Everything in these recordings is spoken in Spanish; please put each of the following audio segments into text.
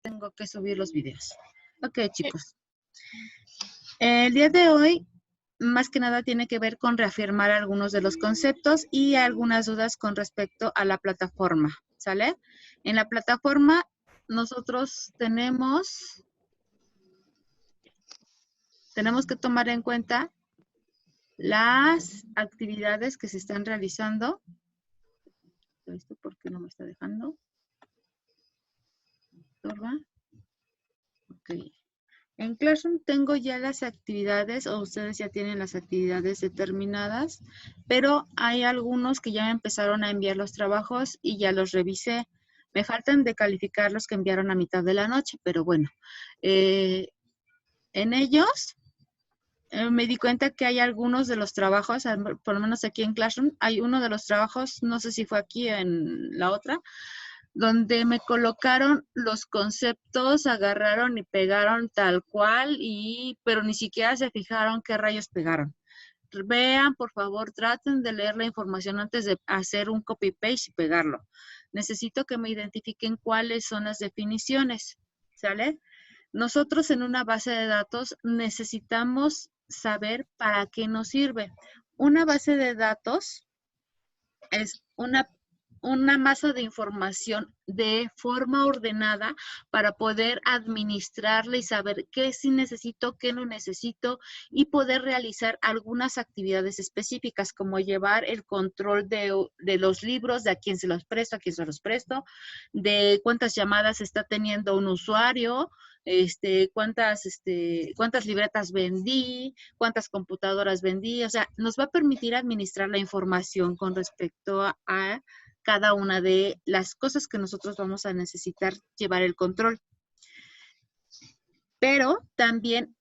tengo que subir los videos. Ok, chicos. El día de hoy, más que nada, tiene que ver con reafirmar algunos de los conceptos y algunas dudas con respecto a la plataforma, ¿sale? En la plataforma, nosotros tenemos que tomar en cuenta las actividades que se están realizando. ¿Esto por qué no me está dejando? Ok. En Classroom tengo ya las actividades, o ustedes ya tienen las actividades determinadas, pero hay algunos que ya me empezaron a enviar los trabajos y ya los revisé. Me faltan de calificar los que enviaron a mitad de la noche, pero bueno. En ellos me di cuenta que hay algunos de los trabajos, por lo menos aquí en Classroom, hay uno de los trabajos, no sé si fue aquí en la otra, donde me colocaron los conceptos, agarraron y pegaron tal cual, pero ni siquiera se fijaron qué rayos pegaron. Vean, por favor, traten de leer la información antes de hacer un copy-paste y pegarlo. Necesito que me identifiquen cuáles son las definiciones, ¿sale? Nosotros en una base de datos necesitamos saber para qué nos sirve. Una base de datos es una masa de información de forma ordenada para poder administrarla y saber qué sí necesito, qué no necesito y poder realizar algunas actividades específicas como llevar el control de los libros, de a quién se los presto, a quién se los presto, de cuántas llamadas está teniendo un usuario, cuántas libretas vendí, cuántas computadoras vendí, o sea, nos va a permitir administrar la información con respecto a cada una de las cosas que nosotros vamos a necesitar llevar el control. Pero también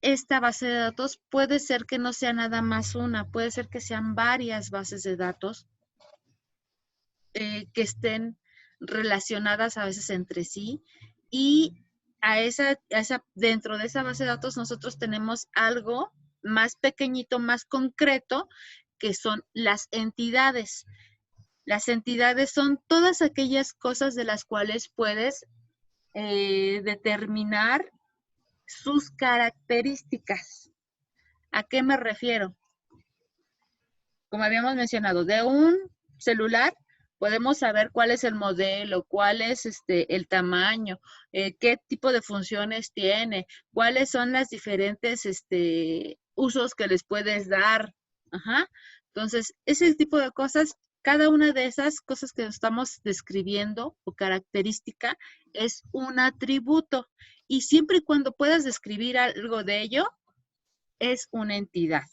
esta base de datos puede ser que no sea nada más una, puede ser que sean varias bases de datos que estén relacionadas a veces entre sí y dentro de esa base de datos nosotros tenemos algo más pequeñito, más concreto, que son las entidades. Las entidades son todas aquellas cosas de las cuales puedes determinar sus características. ¿A qué me refiero? Como habíamos mencionado, de un celular podemos saber cuál es el modelo, cuál es el tamaño, qué tipo de funciones tiene, cuáles son las diferentes usos que les puedes dar. Ajá. Entonces, ese tipo de cosas, cada una de esas cosas que estamos describiendo o característica es un atributo. Y siempre y cuando puedas describir algo de ello, es una entidad.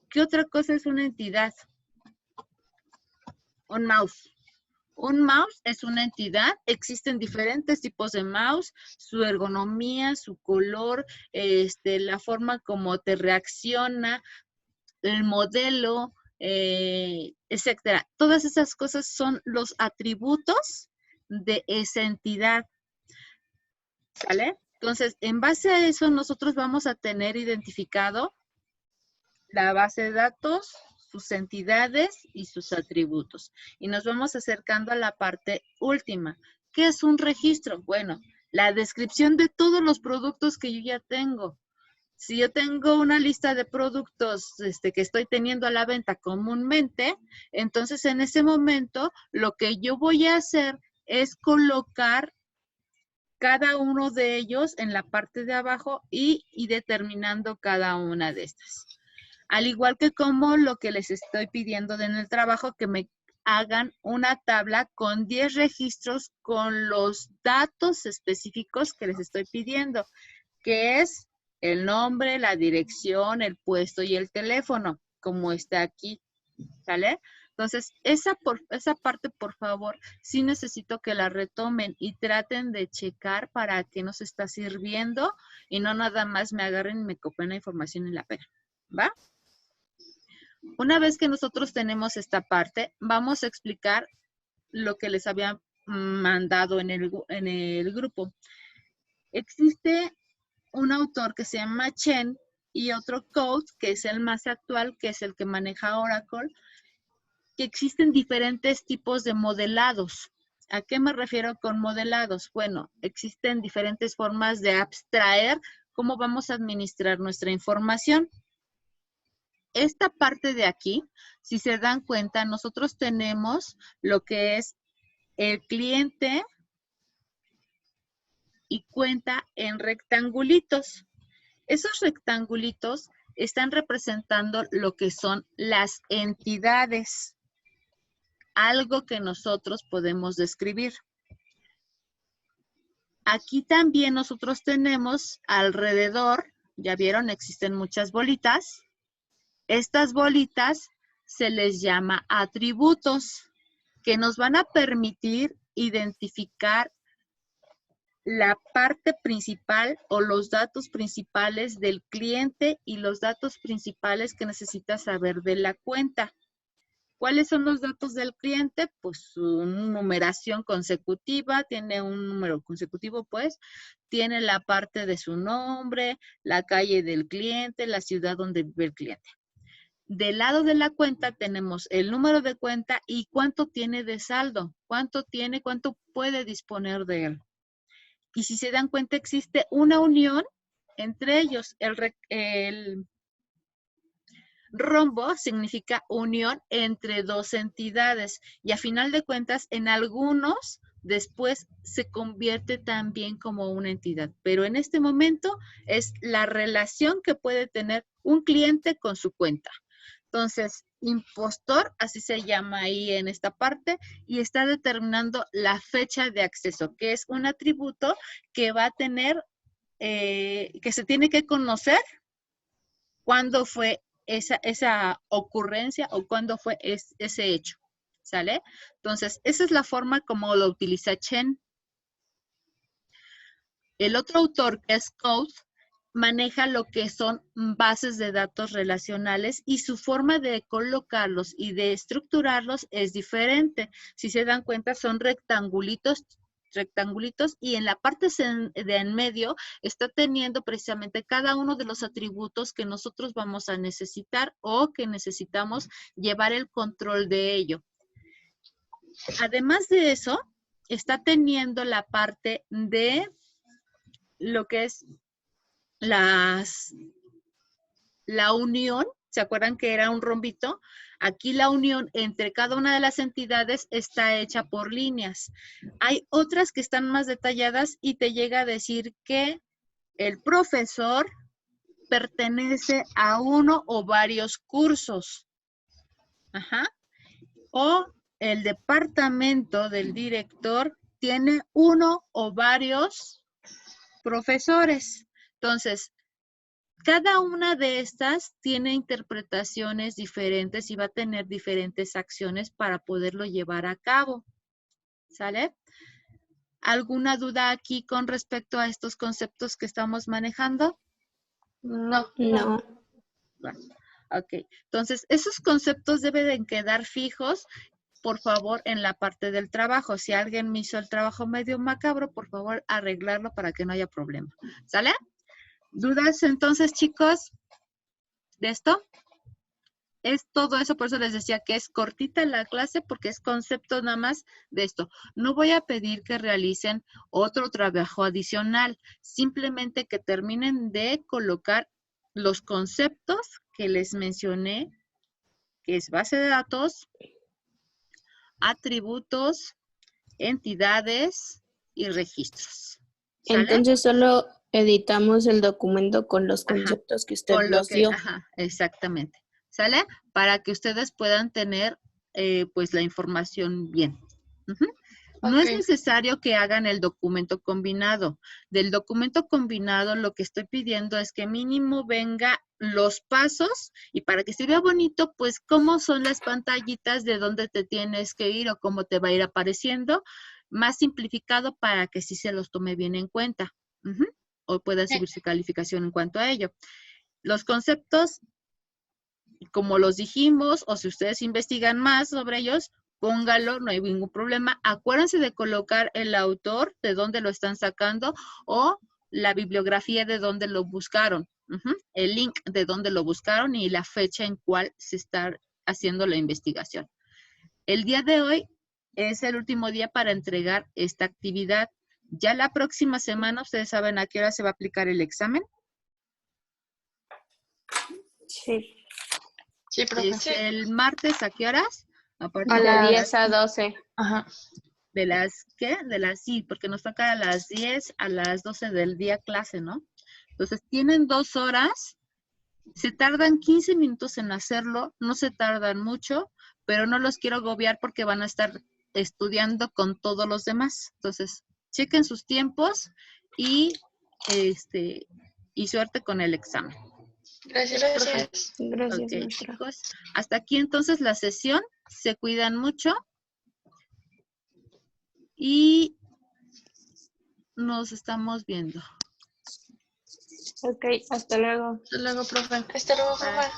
¿Qué otra cosa es una entidad? Un mouse. Un mouse es una entidad, existen diferentes tipos de mouse, su ergonomía, su color, la forma como te reacciona, el modelo, etcétera. Todas esas cosas son los atributos de esa entidad, ¿sale? Entonces, en base a eso, nosotros vamos a tener identificado la base de datos, sus entidades y sus atributos. Y nos vamos acercando a la parte última. ¿Qué es un registro? Bueno, la descripción de todos los productos que yo ya tengo. Si yo tengo una lista de productos que estoy teniendo a la venta comúnmente, entonces en ese momento lo que yo voy a hacer es colocar cada uno de ellos en la parte de abajo y determinando cada una de estas. Al igual que como lo que les estoy pidiendo en el trabajo, que me hagan una tabla con 10 registros con los datos específicos que les estoy pidiendo, que es el nombre, la dirección, el puesto y el teléfono, como está aquí, ¿sale? Entonces, esa parte, por favor, sí necesito que la retomen y traten de checar para qué nos está sirviendo y no nada más me agarren y me copien la información y la pegan, ¿va? Una vez que nosotros tenemos esta parte, vamos a explicar lo que les había mandado en el grupo. Existe un autor que se llama Chen y otro Coates, que es el más actual, que es el que maneja Oracle, que existen diferentes tipos de modelados. ¿A qué me refiero con modelados? Bueno, existen diferentes formas de abstraer cómo vamos a administrar nuestra información. Esta parte de aquí, si se dan cuenta, nosotros tenemos lo que es el cliente y cuenta en rectangulitos. Esos rectangulitos están representando lo que son las entidades, algo que nosotros podemos describir. Aquí también nosotros tenemos alrededor, ya vieron, existen muchas bolitas. Estas bolitas se les llama atributos, que nos van a permitir identificar la parte principal o los datos principales del cliente y los datos principales que necesita saber de la cuenta. ¿Cuáles son los datos del cliente? Pues su numeración consecutiva, tiene un número consecutivo, pues, tiene la parte de su nombre, la calle del cliente, la ciudad donde vive el cliente. Del lado de la cuenta tenemos el número de cuenta y cuánto tiene de saldo, cuánto tiene, cuánto puede disponer de él. Y si se dan cuenta, existe una unión entre ellos. El rombo significa unión entre dos entidades y a final de cuentas en algunos después se convierte también como una entidad. Pero en este momento es la relación que puede tener un cliente con su cuenta. Entonces, impostor, así se llama ahí en esta parte, y está determinando la fecha de acceso, que es un atributo que va a tener, que se tiene que conocer cuándo fue esa ocurrencia o cuándo fue ese hecho, ¿sale? Entonces, esa es la forma como lo utiliza Chen. El otro autor, que es Coase, maneja lo que son bases de datos relacionales y su forma de colocarlos y de estructurarlos es diferente. Si se dan cuenta, son rectangulitos y en la parte de en medio está teniendo precisamente cada uno de los atributos que nosotros vamos a necesitar o que necesitamos llevar el control de ello. Además de eso, está teniendo la parte de lo que es la unión, ¿se acuerdan que era un rombito? Aquí la unión entre cada una de las entidades está hecha por líneas. Hay otras que están más detalladas y te llega a decir que el profesor pertenece a uno o varios cursos. Ajá. O el departamento del director tiene uno o varios profesores. Entonces, cada una de estas tiene interpretaciones diferentes y va a tener diferentes acciones para poderlo llevar a cabo. ¿Sale? ¿Alguna duda aquí con respecto a estos conceptos que estamos manejando? No. No. Bueno, ok. Entonces, esos conceptos deben quedar fijos, por favor, en la parte del trabajo. Si alguien me hizo el trabajo medio macabro, por favor, arreglarlo para que no haya problema. ¿Sale? ¿Dudas entonces, chicos, de esto? Es todo eso, por eso les decía que es cortita la clase porque es concepto nada más de esto. No voy a pedir que realicen otro trabajo adicional, simplemente que terminen de colocar los conceptos que les mencioné, que es base de datos, atributos, entidades y registros. ¿Sale? Entonces solo editamos el documento con los conceptos que usted Con lo nos que, dio. exactamente. ¿Sale? Para que ustedes puedan tener pues la información bien. No es necesario que hagan el documento combinado. Del documento combinado lo que estoy pidiendo es que mínimo venga los pasos y para que se vea bonito, pues cómo son las pantallitas de dónde te tienes que ir o cómo te va a ir apareciendo, más simplificado para que sí se los tome bien en cuenta. O pueda subir su calificación en cuanto a ello. Los conceptos, como los dijimos, o si ustedes investigan más sobre ellos, póngalo, no hay ningún problema. Acuérdense de colocar el autor, de dónde lo están sacando, o la bibliografía de dónde lo buscaron. El link de dónde lo buscaron y la fecha en cual se está haciendo la investigación. El día de hoy es el último día para entregar esta actividad. Ya la próxima semana, ¿ustedes saben a qué hora se va a aplicar el examen? Sí. Sí, profe. Es el martes, ¿a qué horas? A partir A de las las 10 a 12. Ajá. ¿De las qué? Sí, porque nos toca a las 10 a las 12 del día clase, ¿no? Entonces, tienen 2 horas, se tardan 15 minutos en hacerlo, no se tardan mucho, pero no los quiero agobiar porque van a estar estudiando con todos los demás. Entonces, chequen sus tiempos y, y suerte con el examen. Gracias, profe. Gracias, Ok, maestra. chicos. Hasta aquí entonces la sesión. Se cuidan mucho. Y nos estamos viendo. Ok, hasta luego. Hasta luego, profe. Hasta luego, profe.